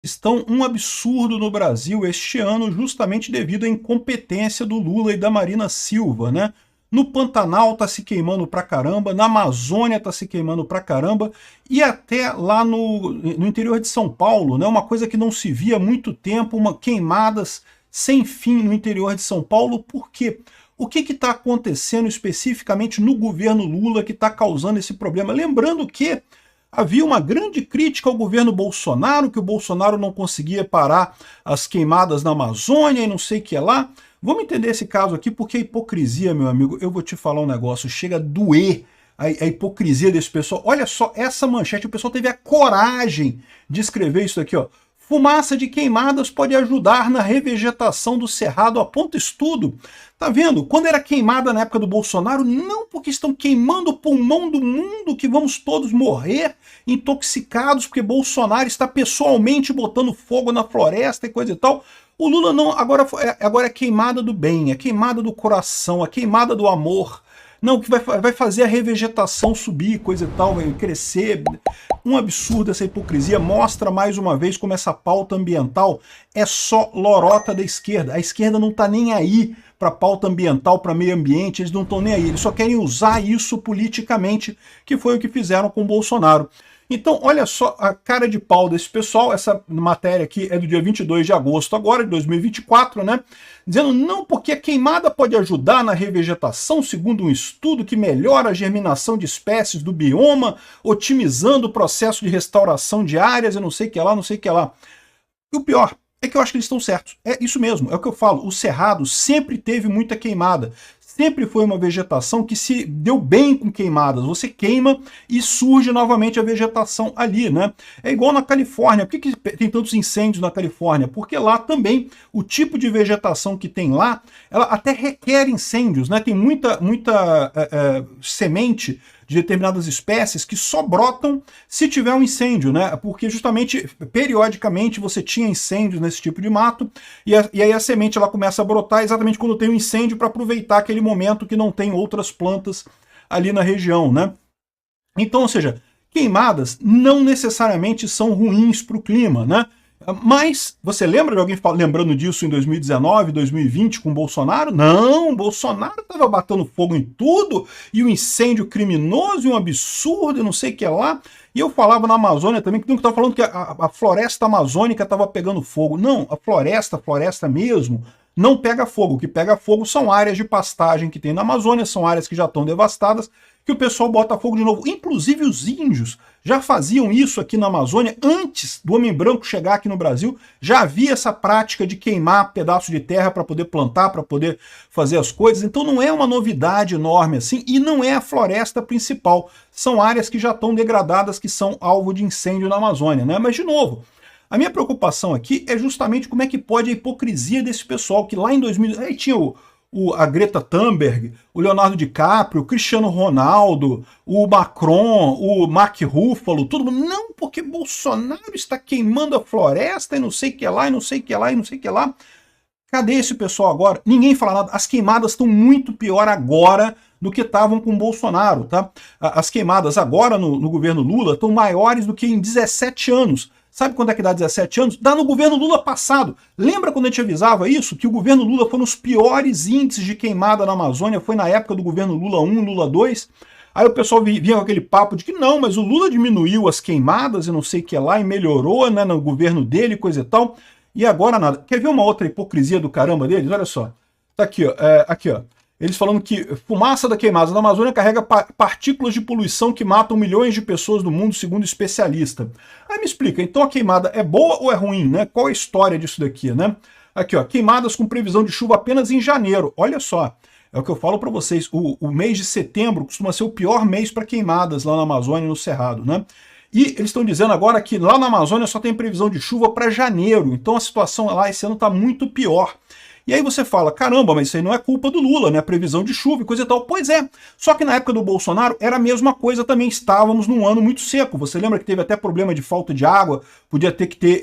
Estão um absurdo no Brasil este ano, justamente devido à incompetência do Lula e da Marina Silva, né? No Pantanal tá se queimando pra caramba, na Amazônia tá se queimando pra caramba, e até lá no interior de São Paulo, né? Uma coisa que não se via há muito tempo, queimadas sem fim no interior de São Paulo. Por quê? O que está acontecendo especificamente no governo Lula que está causando esse problema? Lembrando que havia uma grande crítica ao governo Bolsonaro, que o Bolsonaro não conseguia parar as queimadas na Amazônia e não sei o que lá. Vamos entender esse caso aqui, porque a hipocrisia, meu amigo, eu vou te falar um negócio, chega a doer a hipocrisia desse pessoal. Olha só essa manchete, o pessoal teve a coragem de escrever isso aqui, ó. Fumaça de queimadas pode ajudar na revegetação do cerrado, aponta estudo. Tá vendo? Quando era queimada na época do Bolsonaro, não porque estão queimando o pulmão do mundo que vamos todos morrer intoxicados, porque Bolsonaro está pessoalmente botando fogo na floresta e coisa e tal. O Lula não, agora é queimada do bem, é queimada do coração, é queimada do amor. Não, que vai fazer a revegetação subir, coisa e tal, vai crescer. Um absurdo essa hipocrisia, mostra mais uma vez como essa pauta ambiental é só lorota da esquerda. A esquerda não está nem aí para pauta ambiental, para meio ambiente, eles não estão nem aí, eles só querem usar isso politicamente, que foi o que fizeram com o Bolsonaro. Então, olha só a cara de pau desse pessoal, essa matéria aqui é do dia 22 de agosto agora, de 2024, né? Dizendo, não, porque a queimada pode ajudar na revegetação, segundo um estudo que melhora a germinação de espécies do bioma, otimizando o processo de restauração de áreas e não sei o que lá, não sei o que lá. E o pior é que eu acho que eles estão certos. É isso mesmo, é o que eu falo, o Cerrado sempre teve muita queimada. Sempre foi uma vegetação que se deu bem com queimadas. Você queima e surge novamente a vegetação ali, né? É igual na Califórnia. Por que tem tantos incêndios na Califórnia? Porque lá também o tipo de vegetação que tem lá, ela até requer incêndios, né? Tem muita semente de determinadas espécies que só brotam se tiver um incêndio, né? Porque justamente, periodicamente, você tinha incêndios nesse tipo de mato, e aí a semente ela começa a brotar exatamente quando tem um incêndio para aproveitar aquele momento que não tem outras plantas ali na região, né? Então, ou seja, queimadas não necessariamente são ruins para o clima, né? Mas você lembra de alguém lembrando disso em 2019, 2020 com Bolsonaro? Não, Bolsonaro estava batendo fogo em tudo, e um incêndio criminoso, e um absurdo, e não sei o que lá. E eu falava na Amazônia também, que não estava falando que a floresta amazônica estava pegando fogo. Não, a floresta mesmo, não pega fogo. O que pega fogo são áreas de pastagem que tem na Amazônia, são áreas que já estão devastadas, que o pessoal bota fogo de novo. Inclusive os índios já faziam isso aqui na Amazônia antes do homem branco chegar aqui no Brasil. Já havia essa prática de queimar pedaços de terra para poder plantar, para poder fazer as coisas. Então não é uma novidade enorme assim, e não é a floresta principal. São áreas que já estão degradadas, que são alvo de incêndio na Amazônia, né? Mas, de novo, a minha preocupação aqui é justamente como é que pode a hipocrisia desse pessoal, que lá em 2000... Aí tinha a Greta Thunberg, o Leonardo DiCaprio, o Cristiano Ronaldo, o Macron, o Mark Ruffalo, todo mundo. Não, porque Bolsonaro está queimando a floresta e não sei o que lá, e não sei o que lá, e não sei o que lá. Cadê esse pessoal agora? Ninguém fala nada. As queimadas estão muito pior agora do que estavam com o Bolsonaro, tá? As queimadas agora no governo Lula estão maiores do que em 17 anos. Sabe quando é que dá 17 anos? Dá no governo Lula passado. Lembra quando a gente avisava isso? Que o governo Lula foi nos piores índices de queimada na Amazônia, foi na época do governo Lula 1, Lula 2. Aí o pessoal vinha com aquele papo de que não, mas o Lula diminuiu as queimadas e não sei o que lá, e melhorou, né, no governo dele, coisa e tal. E agora nada. Quer ver uma outra hipocrisia do caramba deles? Olha só. Tá aqui, ó. Aqui, ó. Eles falando que fumaça da queimada na Amazônia carrega partículas de poluição que matam milhões de pessoas do mundo, segundo especialista. Aí me explica, então a queimada é boa ou é ruim, né? Qual é a história disso daqui, né? Aqui, ó, queimadas com previsão de chuva apenas em janeiro. Olha só, é o que eu falo para vocês, o mês de setembro costuma ser o pior mês para queimadas lá na Amazônia e no Cerrado, né? E eles estão dizendo agora que lá na Amazônia só tem previsão de chuva para janeiro, então a situação lá esse ano está muito pior. E aí você fala, caramba, mas isso aí não é culpa do Lula, né? Previsão de chuva e coisa e tal. Pois é, só que na época do Bolsonaro era a mesma coisa também, estávamos num ano muito seco. Você lembra que teve até problema de falta de água, podia ter que ter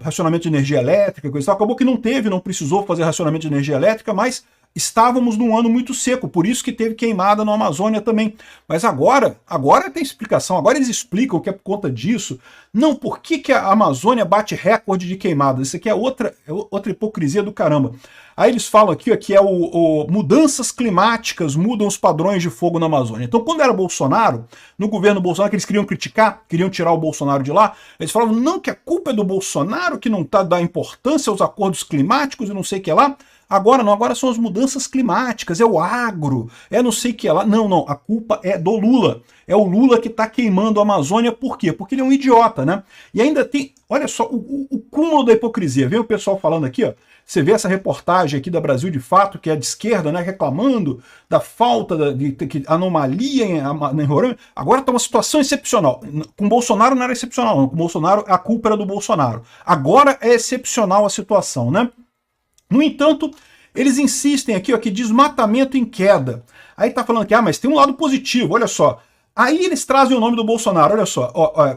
racionamento de energia elétrica, coisa e tal. Acabou que não teve, não precisou fazer racionamento de energia elétrica, mas estávamos num ano muito seco, por isso que teve queimada na Amazônia também. Mas agora tem explicação, agora eles explicam que é por conta disso. Não, por que a Amazônia bate recorde de queimadas? Isso aqui é outra hipocrisia do caramba. Aí eles falam aqui ó, que é mudanças climáticas mudam os padrões de fogo na Amazônia. Então quando era Bolsonaro, no governo Bolsonaro, que eles queriam criticar, queriam tirar o Bolsonaro de lá, eles falavam, não, que a culpa é do Bolsonaro, que não tá dando importância aos acordos climáticos e não sei o que lá. Agora não, agora são as mudanças climáticas, é o agro, é não sei o que lá. Não, não, a culpa é do Lula. É o Lula que está queimando a Amazônia, por quê? Porque ele é um idiota, né? E ainda tem, olha só, o cúmulo da hipocrisia. Vem o pessoal falando aqui, ó. Você vê essa reportagem aqui da Brasil de Fato, que é de esquerda, né, reclamando da falta de anomalia em Roraima. Agora está uma situação excepcional. Com Bolsonaro não era excepcional, não. Com Bolsonaro a culpa era do Bolsonaro. Agora é excepcional a situação, né? No entanto, eles insistem aqui ó, que desmatamento em queda. Aí tá falando que, mas tem um lado positivo, olha só. Aí eles trazem o nome do Bolsonaro, olha só.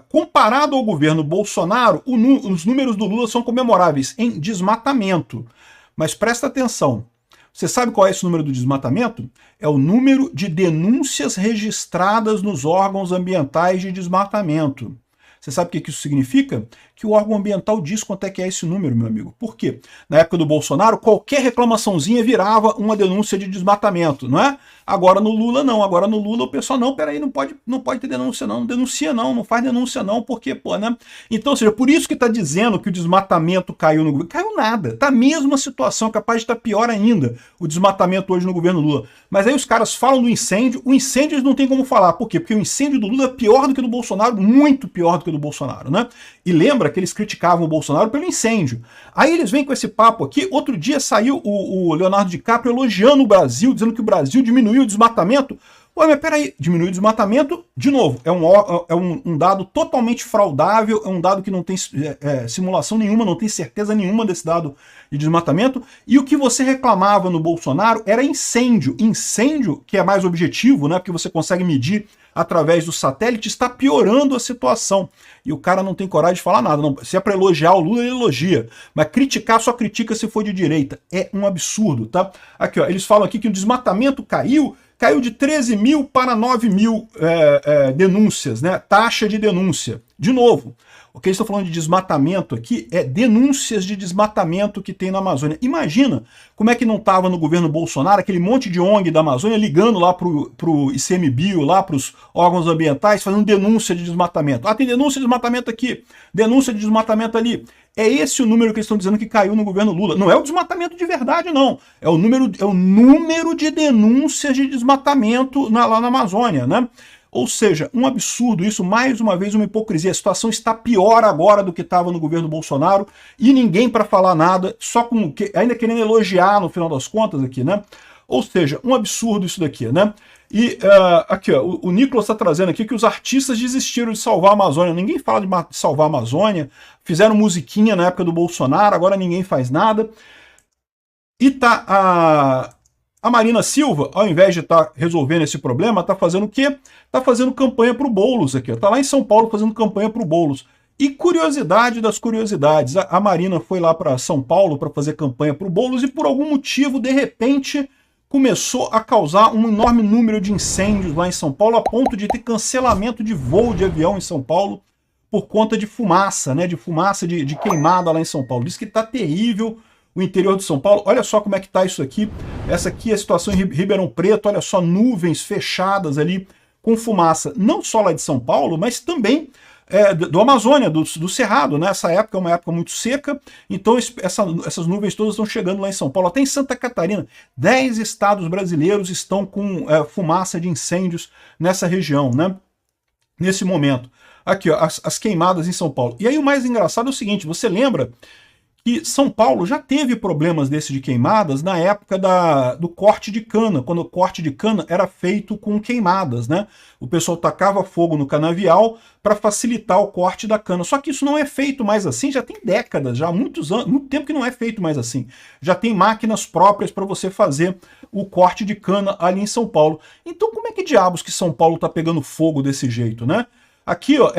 Comparado ao governo Bolsonaro, os números do Lula são comemoráveis em desmatamento. Mas presta atenção. Você sabe qual é esse número do desmatamento? É o número de denúncias registradas nos órgãos ambientais de desmatamento. Você sabe o que isso significa? Que o órgão ambiental diz quanto é que é esse número, meu amigo. Por quê? Na época do Bolsonaro, qualquer reclamaçãozinha virava uma denúncia de desmatamento, não é? Agora no Lula não. Agora no Lula o pessoal, não, peraí, não pode ter denúncia não denuncia não faz denúncia não, porque, pô, né? Então, ou seja, por isso que tá dizendo que o desmatamento caiu no governo. Caiu nada. Tá a mesma situação, capaz de estar pior ainda, o desmatamento hoje no governo Lula. Mas aí os caras falam do incêndio, o incêndio eles não tem como falar. Por quê? Porque o incêndio do Lula é pior do que do Bolsonaro, muito pior do que do Bolsonaro, né? E lembra que eles criticavam o Bolsonaro pelo incêndio. Aí eles vêm com esse papo aqui. Outro dia saiu o Leonardo DiCaprio elogiando o Brasil, dizendo que o Brasil diminuiu o desmatamento. Ué, mas peraí, diminuir o desmatamento, de novo, é um dado totalmente fraudável, é um dado que não tem simulação nenhuma, não tem certeza nenhuma desse dado de desmatamento, e o que você reclamava no Bolsonaro era incêndio. Incêndio, que é mais objetivo, né, porque você consegue medir através do satélite, está piorando a situação. E o cara não tem coragem de falar nada. Não, se é para elogiar o Lula, ele elogia. Mas criticar, só critica se for de direita. É um absurdo, tá? Aqui, ó, eles falam aqui que o desmatamento caiu de 13 mil para 9 mil denúncias, né? Taxa de denúncia. De novo, o que eles estão falando de desmatamento aqui é denúncias de desmatamento que tem na Amazônia. Imagina como é que não estava no governo Bolsonaro aquele monte de ONG da Amazônia ligando lá pro ICMBio, lá para os órgãos ambientais, fazendo denúncia de desmatamento. Ah, tem denúncia de desmatamento aqui, denúncia de desmatamento ali. É esse o número que eles estão dizendo que caiu no governo Lula. Não é o desmatamento de verdade, não. É o número de denúncias de desmatamento lá na Amazônia, né? Ou seja, um absurdo isso, mais uma vez uma hipocrisia. A situação está pior agora do que estava no governo Bolsonaro e ninguém para falar nada, só ainda querendo elogiar no final das contas aqui, né? Ou seja, um absurdo isso daqui, né? E aqui, ó, o Nicolas está trazendo aqui que os artistas desistiram de salvar a Amazônia. Ninguém fala de salvar a Amazônia. Fizeram musiquinha na época do Bolsonaro, agora ninguém faz nada. E tá a Marina Silva, ao invés de estar resolvendo esse problema, está fazendo o quê? Está fazendo campanha para o Boulos aqui. Está lá em São Paulo fazendo campanha para o Boulos. E curiosidade das curiosidades, a Marina foi lá para São Paulo para fazer campanha para o Boulos e por algum motivo, de repente, começou a causar um enorme número de incêndios lá em São Paulo, a ponto de ter cancelamento de voo de avião em São Paulo por conta de fumaça, né? De fumaça de queimada lá em São Paulo. Diz que está terrível o interior de São Paulo. Olha só como é que está isso aqui. Essa aqui é a situação em Ribeirão Preto. Olha só, nuvens fechadas ali com fumaça. Não só lá de São Paulo, mas também do Amazônia, do Cerrado, né? Essa época é uma época muito seca, então essas nuvens todas estão chegando lá em São Paulo. Até em Santa Catarina, 10 estados brasileiros estão com fumaça de incêndios nessa região, né? Nesse momento. Aqui, ó, as queimadas em São Paulo. E aí o mais engraçado é o seguinte, você lembra que São Paulo já teve problemas desse de queimadas na época do corte de cana, quando o corte de cana era feito com queimadas, né? O pessoal tacava fogo no canavial para facilitar o corte da cana. Só que isso não é feito mais assim, já tem décadas, já há muitos anos, muito tempo que não é feito mais assim. Já tem máquinas próprias para você fazer o corte de cana ali em São Paulo. Então como é que diabos que São Paulo está pegando fogo desse jeito, né? Aqui, ó,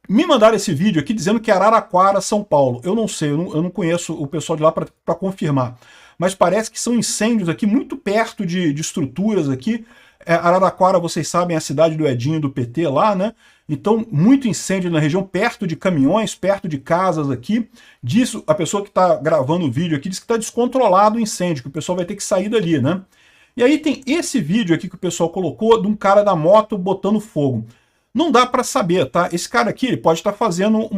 me mandaram esse vídeo aqui dizendo que é Araraquara, São Paulo. Eu não sei, eu não conheço o pessoal de lá para confirmar. mas parece que são incêndios aqui muito perto de estruturas aqui. Araraquara, vocês sabem, é a cidade do Edinho, do PT lá, né? Então, muito incêndio na região, perto de caminhões, perto de casas aqui. Disso, a pessoa que está gravando o vídeo aqui diz que está descontrolado o incêndio, que o pessoal vai ter que sair dali, né? E aí tem esse vídeo aqui que o pessoal colocou de um cara da moto botando fogo. Não dá para saber, tá? Esse cara aqui ele pode estar fazendo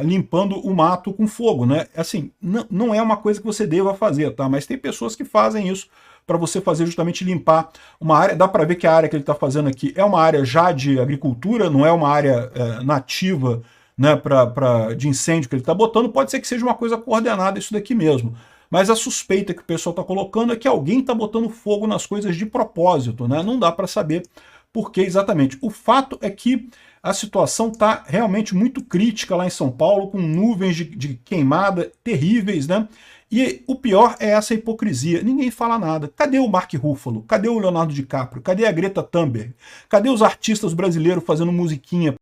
limpando o mato com fogo, né? Assim, não é uma coisa que você deva fazer, tá? Mas tem pessoas que fazem isso para você fazer justamente limpar uma área. Dá para ver que a área que ele está fazendo aqui é uma área já de agricultura, não é uma área nativa, né, de incêndio que ele está botando. Pode ser que seja uma coisa coordenada isso daqui mesmo. Mas a suspeita que o pessoal está colocando é que alguém está botando fogo nas coisas de propósito, né? Não dá para saber por que exatamente. O fato é que a situação está realmente muito crítica lá em São Paulo, com nuvens de queimada terríveis, né? E o pior é essa hipocrisia. Ninguém fala nada. Cadê o Mark Ruffalo? Cadê o Leonardo DiCaprio? Cadê a Greta Thunberg? Cadê os artistas brasileiros fazendo musiquinha